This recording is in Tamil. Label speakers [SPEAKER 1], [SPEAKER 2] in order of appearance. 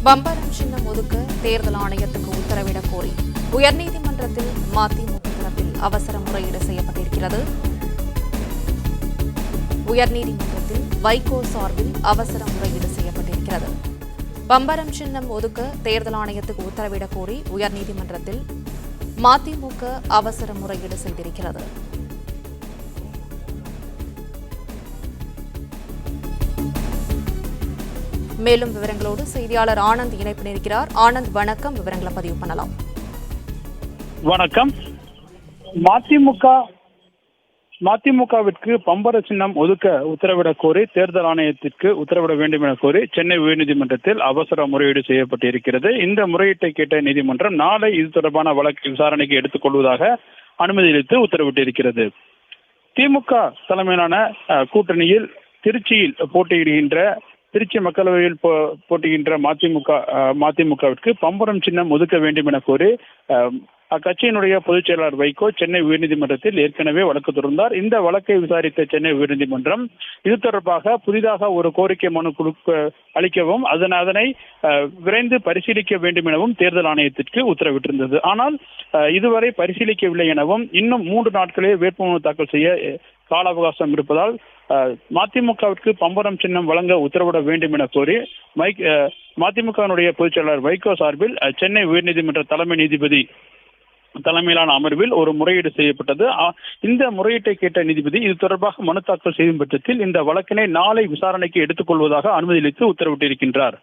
[SPEAKER 1] பம்பரம் சின்னம் ஒதுக்க தேர்தல் ஆணையத்துக்கு உத்தரவிடக் கோரி உயர்நீதிமன்றத்தில் மதிமுக தரப்பில் அவசர முறையீடு செய்யப்பட்டிருக்கிறது. உயர்நீதிமன்றத்தில் வைகோ சார்பில் அவசர முறையீடு செய்யப்பட்டிருக்கிறது. பம்பரம் சின்னம் ஒதுக்க தேர்தல் ஆணையத்துக்கு உத்தரவிடக் கோரி உயர்நீதிமன்றத்தில் மதிமுக அவசர முறையீடு செய்திருக்கிறது. மேலும் விவரங்களோடு செய்தியாளர் ஆனந்த் இணைப்பில் இருக்கிறார். ஆனந்த், வணக்கம். விவரங்களை பதிவு பண்ணலாம்.
[SPEAKER 2] வணக்கம். மதிமுகவிற்கு பம்பர சின்னம் ஒதுக்க உத்தரவிடக் கோரி தேர்தல் ஆணையத்திற்கு உத்தரவிட வேண்டும் என கோரி சென்னை உயர்நீதிமன்றத்தில் அவசர முறையீடு செய்யப்பட்டிருக்கிறது. இந்த முறையீட்டை கேட்ட நீதிமன்றம் நாளை இது தொடர்பான வழக்கு விசாரணைக்கு எடுத்துக் கொள்வதாக அனுமதி அளித்து உத்தரவிட்டிருக்கிறது. திமுக தலைமையிலான கூட்டணியில் திருச்சி மக்களவையில் போட்டியின்ற மதிமுகவிற்கு பம்பரம் சின்னம் ஒதுக்க வேண்டும் என கோரி அக்கட்சியினுடைய பொதுச் செயலாளர் வைகோ சென்னை உயர்நீதிமன்றத்தில் ஏற்கனவே வழக்கு தொடர்ந்தார். இந்த வழக்கை விசாரித்த சென்னை உயர்நீதிமன்றம் இது தொடர்பாக புதிதாக ஒரு கோரிக்கை மனு அளிக்கவும் அதனை விரைந்து பரிசீலிக்க வேண்டும் எனவும் தேர்தல் ஆணையத்திற்கு உத்தரவிட்டிருந்தது. ஆனால் இதுவரை பரிசீலிக்கவில்லை எனவும் இன்னும் 3 நாட்களே வேட்புமனு தாக்கல் செய்ய கால அவகாசம் இருப்பதால் மதிமுகவிற்கு பம்பரம் சின்னம் வழங்க உத்தரவிட வேண்டும் என கோரி மதிமுகவினுடைய பொதுச் செயலாளர் வைகோ சார்பில் சென்னை உயர்நீதிமன்ற தலைமை நீதிபதி தலைமையிலான அமர்வில் ஒரு முறையீடு செய்யப்பட்டது. இந்த முறையீட்டை கேட்ட நீதிபதி இது தொடர்பாக மனு தாக்கல் செய்யும் பட்சத்தில் இந்த வழக்கினை நாளை விசாரணைக்கு எடுத்துக் கொள்வதாக அனுமதி அளித்து உத்தரவிட்டிருக்கின்றார்.